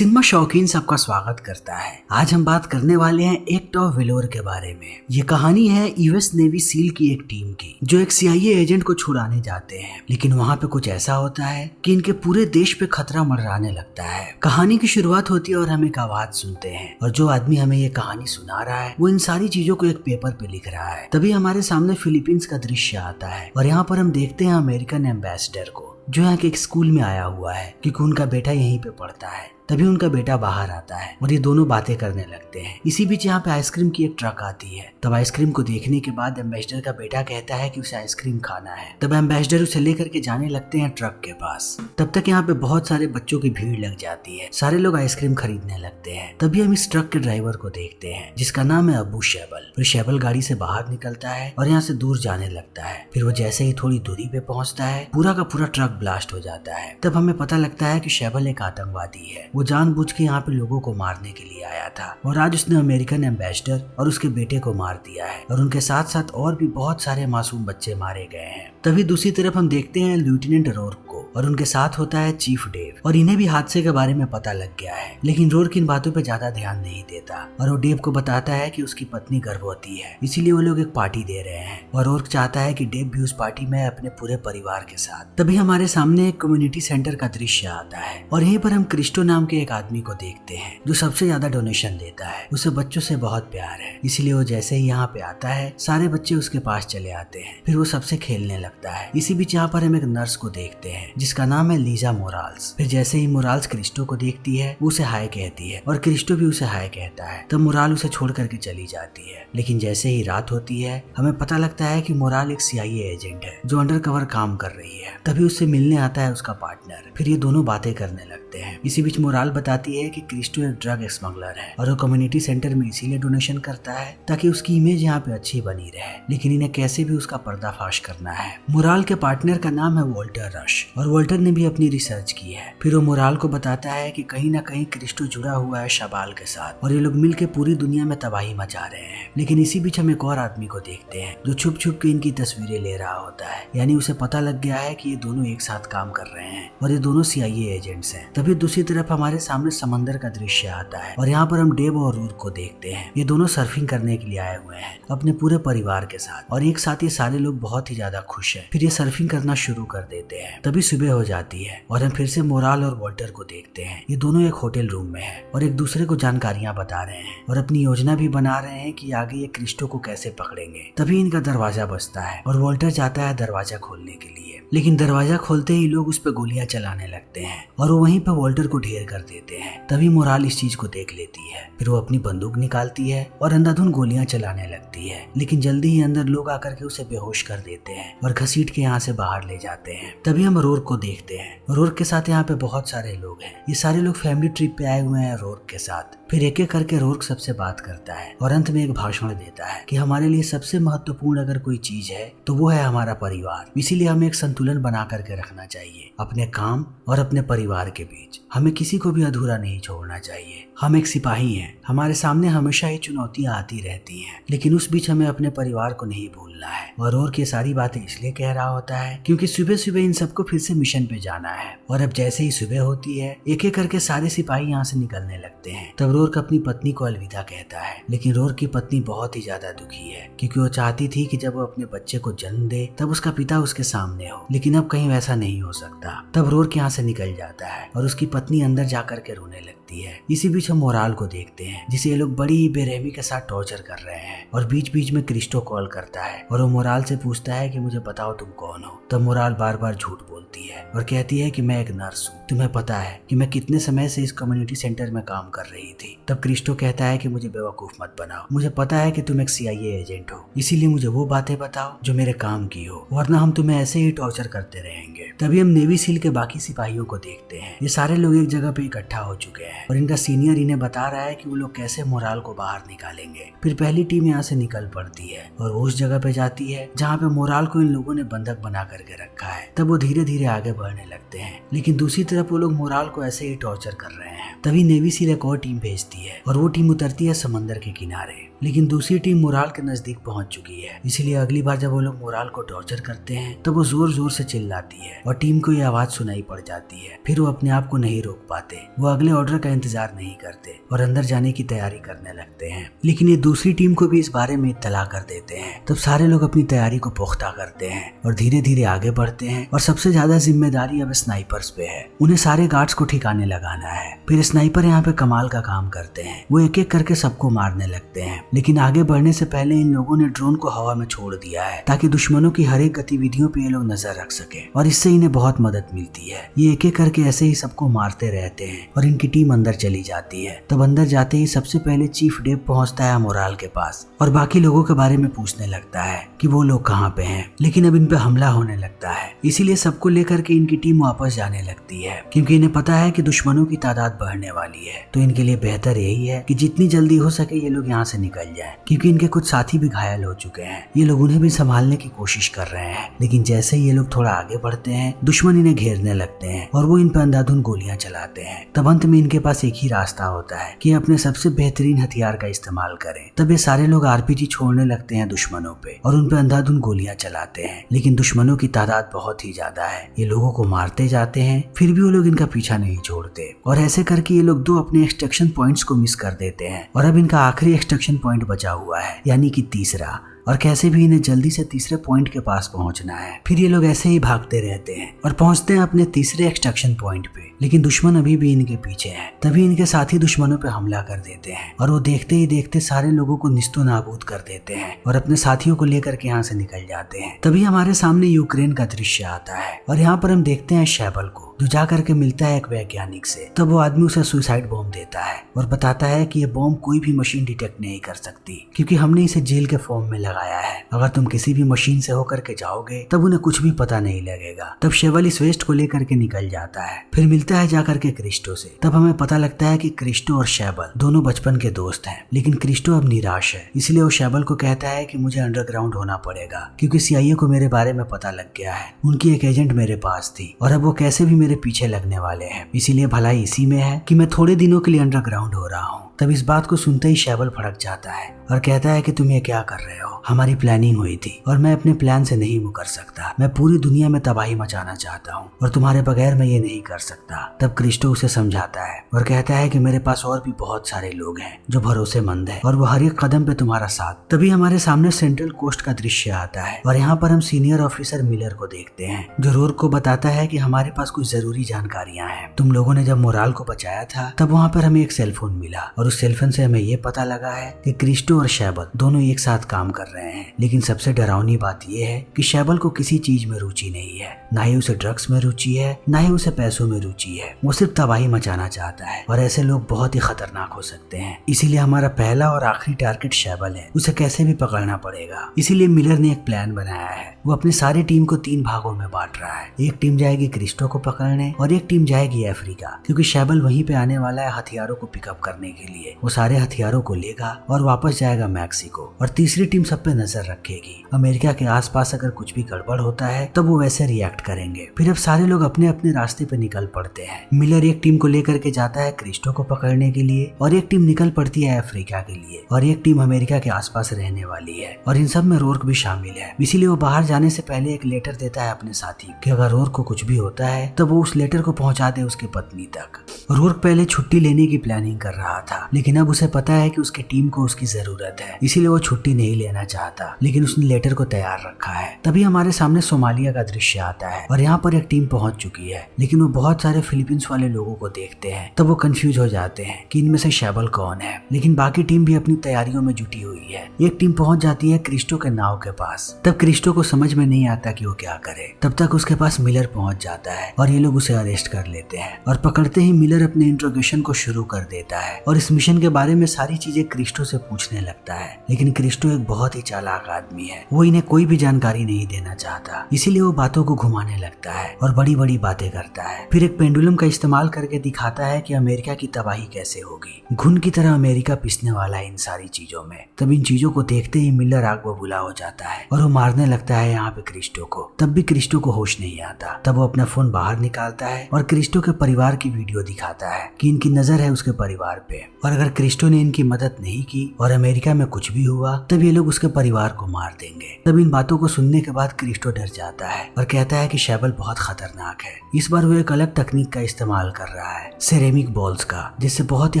Cinema शौकीन सबका स्वागत करता है। आज हम बात करने वाले हैं एक्ट ऑफ वेलोर के बारे में। ये कहानी है यूएस नेवी सील की एक टीम की, जो एक सीआईए एजेंट को छुड़ाने जाते हैं। लेकिन वहाँ पे कुछ ऐसा होता है कि इनके पूरे देश पे खतरा मंडराने लगता है। कहानी की शुरुआत होती है और हम एक आवाज सुनते हैं, और जो आदमी हमें ये कहानी सुना रहा है वो इन सारी चीजों को एक पेपर पे लिख रहा है। तभी हमारे सामने फिलीपींस का दृश्य आता है और यहाँ पर हम देखते हैं अमेरिकन एम्बेसडर को, जो यहाँ के एक स्कूल में आया हुआ है क्योंकि उनका बेटा यहीं पे पढ़ता है। तभी उनका बेटा बाहर आता है और ये दोनों बातें करने लगते हैं। इसी बीच यहाँ पे आइसक्रीम की एक ट्रक आती है। तब आइसक्रीम को देखने के बाद एम्बेसडर का बेटा कहता है कि उसे आइसक्रीम खाना है। तब एम्बेसडर उसे लेकर के जाने लगते हैं ट्रक के पास। तब तक यहाँ पे बहुत सारे बच्चों की भीड़ लग जाती है। सारे लोग आइसक्रीम खरीदने लगते हैं। तभी हम इस ट्रक के ड्राइवर को देखते हैं, जिसका नाम है अबू शैबल। फिर शैबल गाड़ी से बाहर निकलता है और यहाँ से दूर जाने लगता है। फिर वो जैसे ही थोड़ी दूरी पे पहुंचता है, पूरा का पूरा ट्रक ब्लास्ट हो जाता है। तब हमें पता लगता है कि शैबल एक आतंकवादी है। वो जानबूझ के यहाँ पे लोगों को मारने के लिए आया था और आज उसने अमेरिकन एम्बेसडर और उसके बेटे को मार दिया है, और उनके साथ साथ और भी बहुत सारे मासूम बच्चे मारे गए हैं। तभी दूसरी तरफ हम देखते हैं लेफ्टिनेंट रोर्क को, और उनके साथ होता है चीफ डेव, और इन्हें भी हादसे के बारे में पता लग गया है। लेकिन रोर्क इन बातों पे ज्यादा ध्यान नहीं देता और वो डेव को बताता है कि उसकी पत्नी गर्भवती है, इसीलिए वो लोग एक पार्टी दे रहे हैं और रोर्क चाहता है कि डेव भी उस पार्टी में अपने पूरे परिवार के साथ। तभी हमारे सामने एक कम्युनिटी सेंटर का दृश्य आता है और यहीं पर हम क्रिस्टो नाम के एक आदमी को देखते हैं, जो सबसे ज्यादा डोनेशन देता है। उसे बच्चों से बहुत प्यार है, इसलिए वो जैसे ही यहाँ पे आता है सारे बच्चे उसके पास चले आते हैं। फिर वो सबसे खेलने लगता है। इसी बीच यहाँ पर हम एक नर्स को देखते हैं, जिसका नाम है लीजा मोराल्स। फिर जैसे ही मोराल्स क्रिस्टो को देखती है, वो उसे हाय कहती है और क्रिस्टो भी उसे हाय कहता है। तब मोराल उसे छोड़ करके चली जाती है। लेकिन जैसे ही रात होती है, हमें पता लगता है कि मोराल एक सीआईए एजेंट है, जो अंडरकवर काम कर रही है। तभी उससे मिलने आता है उसका पार्टनर। फिर ये दोनों बातें करने लगते हैं। इसी बीच मोराल बताती है कि क्रिस्टो एक ड्रग स्मगलर है और वो कम्युनिटी सेंटर में इसीलिए डोनेशन करता है ताकि उसकी इमेज यहाँ पे अच्छी बनी रहे, लेकिन इन्हें कैसे भी उसका पर्दाफाश करना है। मोराल के पार्टनर का नाम है वॉल्टर रश, और वॉल्टर ने भी अपनी रिसर्च की है। फिर वो मोराल को बताता है कि कहीं ना कहीं क्रिस्टो जुड़ा हुआ है शबाल के साथ, और ये लोग मिलकर पूरी दुनिया में तबाही मचा रहे हैं। लेकिन इसी बीच हम एक और आदमी को देखते हैं, जो छुप छुप के इनकी तस्वीरें ले रहा होता है। यानी उसे पता लग गया है कि ये दोनों एक साथ काम कर रहे हैं और ये दोनों सीआईए एजेंट्स हैं। तभी दूसरी तरफ हमारे सामने समंदर का दृश्य आता है और यहाँ पर हम डेव और रूर को देखते हैं। ये दोनों सर्फिंग करने के लिए आए हुए हैं अपने पूरे परिवार के साथ, और एक साथ ये सारे लोग बहुत ही ज्यादा खुश हैं। फिर ये सर्फिंग करना शुरू कर देते हैं। तभी सुबह हो जाती है और हम फिर से मोराल और वॉल्टर को देखते हैं। ये दोनों एक होटल रूम में हैं और एक दूसरे को जानकारियां बता रहे हैं और अपनी योजना भी बना रहे हैं कि आगे ये क्रिस्टो को कैसे पकड़ेंगे। तभी इनका दरवाजा बजता है और वॉल्टर जाता है दरवाजा खोलने के लिए, लेकिन दरवाजा खोलते ही लोग उस पर गोलियां चलाने लगते हैं और वो वहीं पर वॉल्टर को ढेर कर देते हैं। तभी मोराल इस चीज को देख लेती है। फिर वो अपनी बंदूक निकालती है और अंधाधुंध गोलियां चलाने लगती है, लेकिन जल्दी ही अंदर लोग आकर के उसे बेहोश कर देते हैं और घसीट के यहाँ से बाहर ले जाते हैं। तभी हम रोर्क को देखते हैं। रोर्क के साथ यहाँ पे बहुत सारे लोग हैं। ये सारे लोग फैमिली ट्रिप पे आए हुए हैं रोर्क के साथ। फिर एक एक करके रोर्क सबसे बात करता है और अंत में एक भाषण देता है कि हमारे लिए सबसे महत्वपूर्ण अगर कोई चीज है तो वो है हमारा परिवार। इसीलिए हमें एक संतुलन बना करके रखना चाहिए अपने काम और अपने परिवार के बीच। हमें किसी को भी अधूरा नहीं छोड़ना चाहिए। हम एक सिपाही हैं, हमारे सामने हमेशा ये चुनौतियां आती रहती हैं, लेकिन उस बीच हमें अपने परिवार को नहीं भूलना है। और रोर्क ये सारी बातें इसलिए कह रहा होता है क्योंकि सुबह सुबह इन सबको फिर से मिशन पे जाना है। और अब जैसे ही सुबह होती है, एक एक करके सारे सिपाही यहाँ से निकलने लगते हैं। तब रोर्क अपनी पत्नी को अलविदा कहता है, लेकिन रोर्क की पत्नी बहुत ही ज्यादा दुखी है क्योंकि वो चाहती थी कि जब वो अपने बच्चे को जन्म दे तब उसका पिता उसके सामने हो, लेकिन अब कहीं वैसा नहीं हो सकता। तब रोर्क यहाँ से निकल जाता है और उसकी पत्नी अंदर जाकर के रोने लगती है। इसी बीच हम मोराल को देखते हैं, जिसे ये लोग बड़ी ही बेरहमी के साथ टॉर्चर कर रहे हैं, और बीच बीच में क्रिस्टो कॉल करता है और वो मोराल से पूछता है कि मुझे बताओ तुम कौन हो। तब मोराल बार बार झूठ बोलती है और कहती है कि मैं एक नर्स हूँ, तुम्हें पता है कि मैं कितने समय से इस कम्युनिटी सेंटर में काम कर रही थी। तब क्रिस्टो कहता है कि मुझे बेवकूफ मत बनाओ, मुझे पता है कि तुम एक सीआईए एजेंट हो, इसीलिए मुझे वो बातें बताओ जो मेरे काम की हो, वरना हम तुम्हें ऐसे ही टॉर्चर करते रहेंगे। तभी हम नेवी सील के बाकी सिपाहियों को देखते हैं। ये सारे लोग एक जगह पे इकट्ठा हो चुके हैं और इनका सीनियर इन्हें बता रहा है कि वो लोग कैसे मोराल को बाहर निकालेंगे। फिर पहली टीम यहाँ से निकल पड़ती है और वो उस जगह पे जाती है जहाँ पे मोराल को इन लोगों ने बंधक बना करके रखा है। तब वो धीरे धीरे आगे बढ़ने लगते हैं, लेकिन दूसरी तरफ वो लोग मोराल को ऐसे ही टॉर्चर कर रहे हैं। तभी नेवी सील एक और टीम भेजती है और वो टीम उतरती है समंदर के किनारे, लेकिन दूसरी टीम मोराल के नजदीक पहुंच चुकी है। इसीलिए अगली बार जब वो लोग मोराल को टॉर्चर करते हैं तब वो जोर जोर से चिल्लाती है और टीम को ये आवाज सुनाई पड़ जाती है। फिर वो अपने आप को नहीं रोक पाते, वो अगले ऑर्डर का का इंतजार नहीं करते और अंदर जाने की तैयारी करने लगते हैं। लेकिन ये दूसरी टीम को भी इस बारे में इत्तला कर देते हैं। तब सारे लोग अपनी तैयारी को पुख्ता करते हैं और धीरे धीरे आगे बढ़ते हैं और सबसे ज्यादा जिम्मेदारी अब स्नाइपर्स पे है। उन्हें सारे गार्ड्स को ठिकाने लगाना है। फिर स्नाइपर यहाँ पे कमाल का काम करते हैं। वो एक एक करके सबको मारने लगते हैं। लेकिन आगे बढ़ने से पहले इन लोगों ने ड्रोन को हवा में छोड़ दिया है ताकि दुश्मनों की हर एक गतिविधियों पे ये लोग नजर रख सके और इससे इन्हें बहुत मदद मिलती है। ये एक एक करके ऐसे ही सबको मारते रहते हैं और इनकी टीम अंदर चली जाती है। तब अंदर जाते ही सबसे पहले चीफ डेव पहुंचता है मोराल के पास और बाकी लोगों के बारे में पूछने लगता है कि वो लोग कहाँ पे हैं। लेकिन अब इन पे हमला होने लगता है, इसीलिए सबको लेकर के इनकी टीम वापस जाने लगती है क्योंकि इन्हें पता है कि दुश्मनों की तादाद बढ़ने वाली है। तो इनके लिए बेहतर यही है कि जितनी जल्दी हो सके ये लोग यहाँ से निकल जाएं क्योंकि इनके कुछ साथी भी घायल हो चुके हैं। ये लोग उन्हें भी संभालने की कोशिश कर रहे हैं। लेकिन जैसे ही ये लोग थोड़ा आगे बढ़ते हैं दुश्मन इन्हें घेरने लगते हैं और वो इन पर अंधाधुंध गोलियां चलाते हैं। तब अंत में इनके पास एक ही रास्ता होता है कि अपने सबसे बेहतरीन हथियार का इस्तेमाल करें। तब ये सारे लोग आरपीजी छोड़ने लगते हैं दुश्मनों पे और उन पे अंधाधुंध गोलियां चलाते हैं। लेकिन दुश्मनों की तादाद बहुत ही ज्यादा है। ये लोगों को मारते जाते हैं, फिर भी वो लोग इनका पीछा नहीं छोड़ते और ऐसे करके ये लोग 2 अपने एक्सट्रैक्शन पॉइंट्स को मिस कर देते हैं और अब इनका आखिरी एक्सट्रैक्शन पॉइंट बचा हुआ है, यानी कि तीसरा। और कैसे भी इन्हें जल्दी से तीसरे पॉइंट के पास पहुंचना है। फिर ये लोग ऐसे ही भागते रहते हैं और पहुंचते हैं अपने तीसरे एक्सट्रैक्शन पॉइंट पे। लेकिन दुश्मन अभी भी इनके पीछे हैं। तभी इनके साथी दुश्मनों पे हमला कर देते हैं और वो देखते ही देखते सारे लोगों को निस्तो नाबूद कर देते हैं और अपने साथियों को लेकर के यहाँ से निकल जाते हैं। तभी हमारे सामने यूक्रेन का दृश्य आता है और यहाँ पर हम देखते हैं शैबल को, जो जा करके मिलता है एक वैज्ञानिक से। तब वो आदमी उसे सुसाइड बॉम्ब देता है और बताता है कि ये बॉम्ब कोई भी मशीन डिटेक्ट नहीं कर सकती क्योंकि हमने इसे जेल के फॉर्म में लगाया है। अगर तुम किसी भी मशीन से होकर के जाओगे तब उन्हें कुछ भी पता नहीं लगेगा। तब शैबल इस वेस्ट को लेकर के निकल जाता है। फिर मिलता है जाकर के क्रिस्टो से। तब हमें पता लगता है कि क्रिस्टो और शैबल दोनों बचपन के दोस्त हैं। लेकिन क्रिस्टो अब निराश है, इसलिए वो शैबल को कहता है कि मुझे अंडरग्राउंड होना पड़ेगा क्योंकि CIA को मेरे बारे में पता लग गया है। उनकी एक एजेंट मेरे पास थी और अब वो कैसे भी मेरे पीछे लगने वाले हैं। इसीलिए भलाई इसी में है कि मैं थोड़े दिनों के लिए अंडरग्राउंड हो रहा हूँ। तब इस बात को सुनते ही शैबल भड़क जाता है और कहता है कि तुम ये क्या कर रहे हो। हमारी प्लानिंग हुई थी और मैं अपने प्लान से नहीं मुकर सकता। मैं पूरी दुनिया में तबाही मचाना चाहता हूँ और तुम्हारे बगैर मैं ये नहीं कर सकता। तब क्रिस्टो उसे समझाता है और कहता है कि मेरे पास और भी बहुत सारे लोग हैं जो भरोसेमंद है और वो हर एक कदम पे तुम्हारा साथ। तभी हमारे सामने सेंट्रल कोस्ट का दृश्य आता है और यहाँ पर हम सीनियर ऑफिसर मिलर को देखते हैं जो रोर्क को बताता है कि हमारे पास कुछ जरूरी जानकारियां हैं। तुम लोगों ने जब मोराल को बचाया था तब वहाँ पर हमें एक सेलफोन मिला और उस सेलफोन से हमें ये पता लगा है कि क्रिस्टो और शैबल दोनों एक साथ काम कर रहे हैं। लेकिन सबसे डरावनी बात यह है कि शैबल को किसी चीज में रुचि नहीं है, ना ही उसे ड्रग्स में रुचि है, ना ही उसे पैसों में रुचि है। वो सिर्फ तबाही मचाना चाहता है और ऐसे लोग बहुत ही खतरनाक हो सकते हैं। इसीलिए हमारा पहला और आखिरी टारगेट शैबल है, उसे कैसे भी पकड़ना पड़ेगा। इसीलिए मिलर ने एक प्लान बनाया है। वो अपनी सारी टीम को 3 भागों में बांट रहा है। एक टीम जाएगी क्रिस्टो को पकड़ने और एक टीम जाएगी अफ्रीका, क्योंकि शैबल वहीं पे आने वाला है हथियारों को पिकअप करने के लिए। वो सारे हथियारों को लेगा और वापस जाएगा मैक्सिको। और तीसरी टीम सब पे नजर रखेगी। अमेरिका के आसपास अगर कुछ भी गड़बड़ होता है तब वो वैसे रिएक्ट करेंगे। फिर अब सारे लोग अपने अपने रास्ते पे निकल पड़ते हैं। मिलर एक टीम को लेकर के जाता है क्रिस्टो को पकड़ने के लिए और एक टीम निकल पड़ती है अफ्रीका के लिए और एक टीम अमेरिका के आसपास रहने वाली है और इन सब में रोर्क भी शामिल है। इसीलिए वो बाहर जाने से पहले एक लेटर देता है अपने साथी कि अगर रोर्क को कुछ भी होता है तो वो उस लेटर को पहुंचा दे उसकी पत्नी तक। रोर्क पहले छुट्टी लेने की प्लानिंग कर रहा था, लेकिन अब उसे पता है कि उसकी टीम को उसकी जरूरत है, इसीलिए वो छुट्टी नहीं लेना चाहता। लेकिन उसने लेटर को तैयार रखा है। तभी हमारे सामने सोमालिया का दृश्य आता है और यहाँ पर एक टीम पहुंच चुकी है, लेकिन वो बहुत सारे फिलीपींस वाले लोगों को देखते हैं। तब वो कंफ्यूज हो जाते हैं कि इनमें से शैबल कौन है। लेकिन बाकी टीम भी अपनी तैयारियों में जुटी हुई है। एक टीम पहुंच जाती है क्रिस्टो के नाव के पास। तब क्रिस्टो को समझ में नहीं आता कि वो क्या करे। तब तक उसके पास मिलर पहुंच जाता है और ये लोग उसे अरेस्ट कर लेते हैं और पकड़ते ही मिलर अपने इंट्रोगेशन को शुरू कर देता है और इस मिशन के बारे में सारी चीजें क्रिस्टो से पूछने लगता है। लेकिन क्रिस्टो एक बहुत ही चालाक आदमी है, वो इन्हें कोई भी जानकारी नहीं देना चाहता, इसीलिए वो बातों को घुमाने लगता है और बड़ी बड़ी बातें करता है। फिर एक पेंडुलम का इस्तेमाल करके दिखाता है कि अमेरिका की तबाही कैसे होगी। घुन की तरह अमेरिका पिसने वाला है इन सारी चीजों में। तब इन चीजों को देखते ही मिलर आग बबूला हो जाता है और वो मारने लगता है यहाँ पे क्रिस्टो को। तब भी क्रिस्टो को होश नहीं आता। तब वो अपना फोन बाहर निकालता है और क्रिस्टो के परिवार की वीडियो दिखाता है कि इनकी नजर है उसके परिवार पे। और अगर क्रिस्टो ने इनकी मदद नहीं की और अमेरिका में कुछ भी हुआ तब ये लोग उसके परिवार को मार देंगे। तब इन बातों को सुनने के बाद क्रिस्टो डर जाता है और कहता है कि शैबल बहुत खतरनाक है। इस बार वो एक अलग तकनीक का इस्तेमाल कर रहा है, सेरेमिक बॉल्स का, जिससे बहुत ही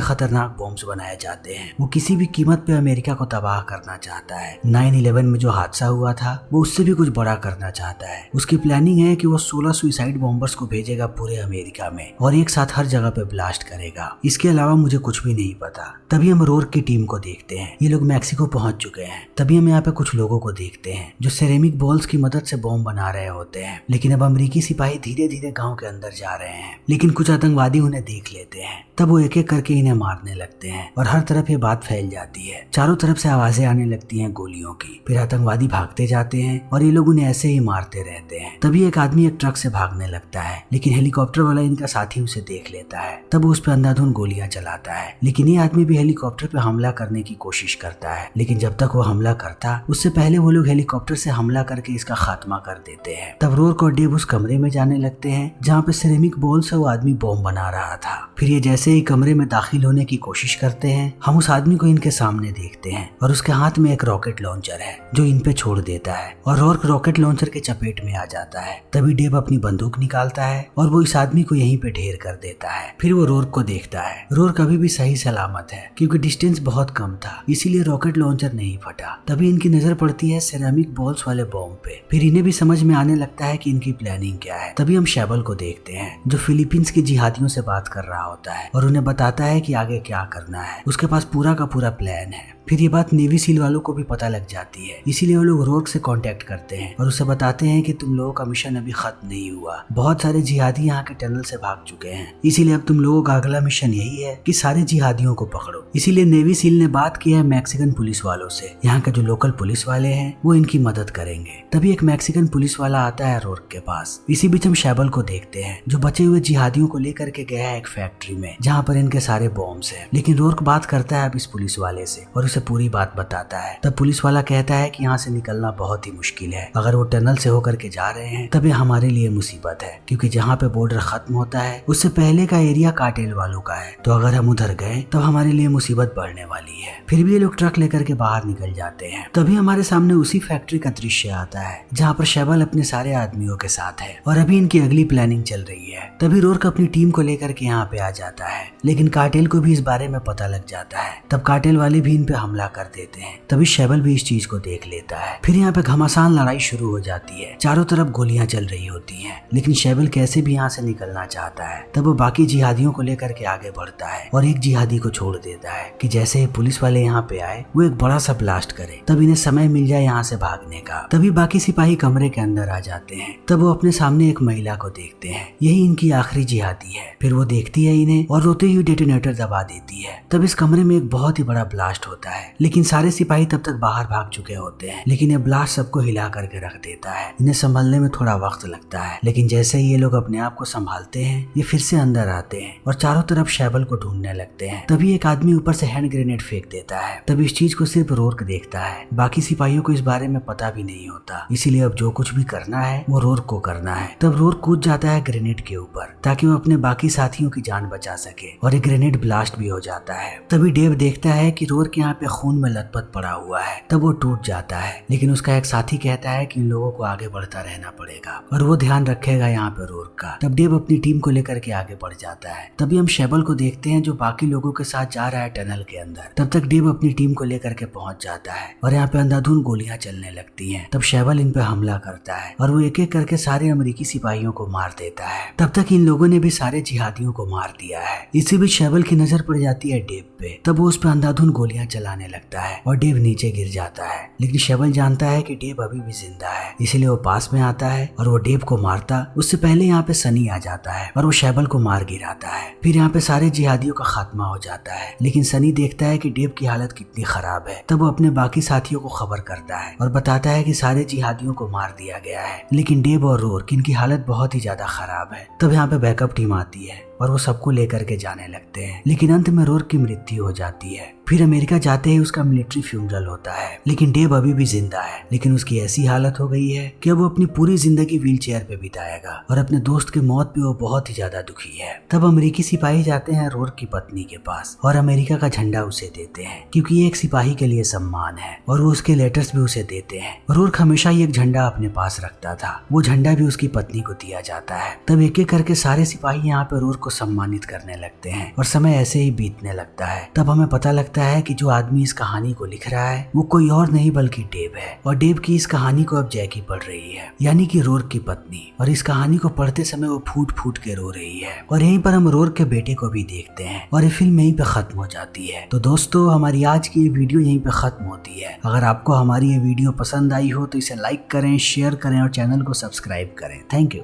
खतरनाक बॉम्ब्स बनाए जाते हैं। वो किसी भी कीमत पे अमेरिका को तबाह करना चाहता है। 9/11 में जो हादसा हुआ था वो उससे भी कुछ बड़ा करना चाहता है। उसकी प्लानिंग है कि वो 16 सुसाइड बॉम्बर्स को भेजेगा पूरे अमेरिका में और एक साथ हर जगह पे ब्लास्ट करेगा। इसके अलावा मुझे कुछ भी नहीं पता। तभी हम रोर्क की टीम को देखते हैं। ये लोग मैक्सिको पहुंच चुके हैं। तभी हम यहाँ पे कुछ लोगों को देखते हैं जो सेरेमिक बॉल्स की मदद से बॉम्ब बना रहे होते हैं। लेकिन अब अमेरिकी सिपाही धीरे धीरे गाँव के अंदर जा रहे हैं, लेकिन कुछ आतंकवादी उन्हें देख लेते हैं। तब वो एक एक करके इन्हें मारने लगते हैं और हर तरफ ये बात फैल जाती है। चारों तरफ से आवाजें आने लगती हैं गोलियों की। फिर आतंकवादी भागते जाते हैं और ये लोग उन्हें ऐसे ही मारते रहते हैं। तभी एक आदमी एक ट्रक से भागने लगता है, लेकिन हेलीकॉप्टर वाला इनका साथी उसे देख लेता है। तब वो उस पर अंधाधुंध गोलियां चलाता है। लेकिन ये आदमी भी हेलीकॉप्टर पे हमला करने की कोशिश करता है, लेकिन जब तक वो हमला करता उससे पहले वो लोग हेलीकॉप्टर से हमला करके इसका खात्मा कर देते हैं। तब रोर्क और डेव उस कमरे में जाने लगते हैं जहाँ पे सेरेमिक बॉल से वो आदमी बॉम्ब बना रहा था। फिर ये जैसे ही कमरे में दाखिल होने की कोशिश करते हैं, हम उस आदमी को इनके सामने देखते हैं और उसके हाथ में एक रॉकेट लॉन्चर है जो इन पे छोड़ देता है और रोर्क रॉकेट लॉन्चर के चपेट में आ जाता है। तभी डेव अपनी बंदूक निकालता है और वो इस आदमी को यहीं पे ढेर कर देता है। फिर वो रोर्क को देखता है। रोर्क अभी भी सही सलामत है क्योंकि डिस्टेंस बहुत कम था, इसीलिए रॉकेट लॉन्चर नहीं फटा। तभी इनकी नजर पड़ती है सेरेमिक बॉल्स वाले बॉम्ब पे। फिर इन्हें भी समझ में आने लगता है कि इनकी प्लानिंग क्या है। तभी हम शैबल को देखते हैं जो फिलीपींस के जिहादियों से बात कर रहा होता है और उन्हें बताता है कि आगे क्या करना है। उसके पास पूरा का पूरा प्लान है। फिर ये बात नेवी सील वालों को भी पता लग जाती है, इसीलिए वो लोग रोर्क से कांटेक्ट करते हैं और उसे बताते हैं कि तुम लोगों का मिशन अभी खत्म नहीं हुआ। बहुत सारे जिहादी यहाँ के टनल से भाग चुके हैं, इसीलिए अब तुम लोगों का अगला मिशन यही है कि सारे जिहादियों को पकड़ो। इसीलिए नेवी सील ने बात की है मैक्सिकन पुलिस वालों से। यहाँ के जो लोकल पुलिस वाले हैं वो इनकी मदद करेंगे। तभी एक मैक्सिकन पुलिस वाला आता है रोर्क के पास। इसी बीच हम शैबल को देखते हैं जो बचे हुए जिहादियों को लेकर के गया है एक फैक्ट्री में जहाँ पर इनके सारे बॉम्ब्स हैं। लेकिन रोर्क बात करता है अब इस पुलिस वाले से और उसे पूरी बात बताता है। तब पुलिस वाला कहता है कि यहाँ से निकलना बहुत ही मुश्किल है। अगर वो टनल से होकर के जा रहे हैं तब ये हमारे लिए मुसीबत है, क्योंकि जहाँ पे बॉर्डर खत्म होता है उससे पहले का एरिया कार्टेल वालों का है। तो अगर हम उधर गए तो हमारे लिए मुसीबत बढ़ने वाली है। फिर भी ये लोग ट्रक लेकर के बाहर निकल जाते हैं। तभी हमारे सामने उसी फैक्ट्री का दृश्य आता है जहाँ पर शैबल अपने सारे आदमियों के साथ है और अभी इनकी अगली प्लानिंग चल रही है। तभी रोर्क अपनी टीम को लेकर के यहाँ पे आ जाता है, लेकिन कार्टेल को भी इस बारे में पता लग जाता है। तब कार्टेल वाले भी इन पे हमला कर देते हैं। तभी शैबल भी इस चीज को देख लेता है। फिर यहाँ पे घमासान लड़ाई शुरू हो जाती है। चारों तरफ गोलियां चल रही होती हैं, लेकिन शैबल कैसे भी यहाँ से निकलना चाहता है। तब वो बाकी जिहादियों को लेकर के आगे बढ़ता है और एक जिहादी को छोड़ देता है कि जैसे ही पुलिस वाले यहाँ पे आए वो एक बड़ा सा ब्लास्ट करे, तब इन्हें समय मिल जाए यहाँ से भागने का। तभी बाकी सिपाही कमरे के अंदर आ जाते हैं। तब वो अपने सामने एक महिला को देखते हैं, यही इनकी आखिरी जिहादी है। फिर वो देखती है इन्हें और रोते हुए डेटोनेटर दबा देती है। तब इस कमरे में एक बहुत ही बड़ा ब्लास्ट होता है, लेकिन सारे सिपाही तब तक बाहर भाग चुके होते हैं। लेकिन ये ब्लास्ट सबको हिला करके रख देता है। इन्हें संभलने में थोड़ा वक्त लगता है, लेकिन जैसे ही ये लोग अपने आप को संभालते हैं ये फिर से अंदर आते हैं और चारों तरफ शैबल को ढूंढने लगते हैं। तभी एक आदमी ऊपर से हैंड ग्रेनेड फेंक देता है। तब इस चीज को सिर्फ रोर्क देखता है, बाकी सिपाहियों को इस बारे में पता भी नहीं होता। इसीलिए अब जो कुछ भी करना है वो रोर्क को करना है। तब रोर्क कूद जाता है ग्रेनेड के ऊपर ताकि वो अपने बाकी साथियों की जान बचा सके और एक ग्रेनेड ब्लास्ट भी हो जाता है। तभी डेव देखता है कि रोर्क यहाँ पे खून में लथपथ पड़ा हुआ है। तब वो टूट जाता है, लेकिन उसका एक साथी कहता है कि इन लोगों को आगे बढ़ता रहना पड़ेगा और वो ध्यान रखेगा यहाँ पे रोर्क का। तब डेव अपनी टीम को लेकर के आगे बढ़ जाता है। तभी हम शैबल को देखते हैं जो बाकी लोगों के साथ जा रहा है टनल के अंदर। तब तक डेव अपनी टीम को लेकर के पहुंच जाता है और यहाँ पे अंधाधुंध गोलियां चलने लगती हैं। तब शैबल इन पे हमला करता है और वो एक एक करके सारे अमेरिकी सिपाहियों को मार देता है। तब तक इन लोगों ने भी सारे जिहादियों को मार दिया है। इसी बीच शैबल की नजर पड़ जाती है डेव पे। तब वो उस पे अंधाधुंध गोलियां चलाने लगता है और डेव नीचे गिर जाता है। लेकिन शैबल जानता है कि डेव अभी भी जिंदा है, इसीलिए वो पास में आता है और वो डेव को मारता उससे पहले यहाँ पे सनी आ जाता है और वो शैबल को मार गिराता है। फिर यहाँ पे सारे जिहादियों का खात्मा हो जाता है। लेकिन सनी देखता है कि डेव की हालत कितनी खराब है। तब वो अपने बाकी साथियों को खबर करता है और बताता है कि सारे जिहादियों को मार दिया गया है, लेकिन डेव और रोर्क इनकी हालत बहुत ही ज्यादा खराब है। तब यहाँ पे बैकअप टीम आती है और वो सबको लेकर के जाने लगते हैं, लेकिन अंत में रोर्क की मृत्यु हो जाती है। फिर अमेरिका जाते ही उसका मिलिट्री फ्यूनरल होता है, लेकिन डेव अभी भी जिंदा है, लेकिन उसकी ऐसी हालत हो गई है कि अब वो अपनी पूरी जिंदगी व्हील चेयर पे बिताएगा और अपने दोस्त की मौत पे वो बहुत ही ज्यादा दुखी है। तब अमेरिकी सिपाही जाते हैं रोर्क की पत्नी के पास और अमेरिका का झंडा उसे देते हैं, क्योंकि ये एक सिपाही के लिए सम्मान है, और वो उसके लेटर्स भी उसे देते हैं। रोर्क हमेशा ही एक झंडा अपने पास रखता था, वो झंडा भी उसकी पत्नी को दिया जाता है। तब एक एक करके सारे सिपाही यहाँ पे रोर्क को सम्मानित करने लगते हैं और समय ऐसे ही बीतने लगता है। तब हमें पता लगता है कि जो आदमी इस कहानी को लिख रहा है वो कोई और नहीं बल्कि डेव है, और डेव की इस कहानी को अब जैकी पढ़ रही है, यानी कि रोर्क की पत्नी। और इस कहानी को पढ़ते समय वो फूट फूट के रो रही है, और यहीं पर हम रोर्क के बेटे को भी देखते हैं, और ये फिल्म यहीं पे खत्म हो जाती है। तो दोस्तों, हमारी आज की ये वीडियो यहीं पे खत्म होती है। अगर आपको हमारी ये वीडियो पसंद आई हो तो इसे लाइक करें, शेयर करें और चैनल को सब्सक्राइब करें। Thank you.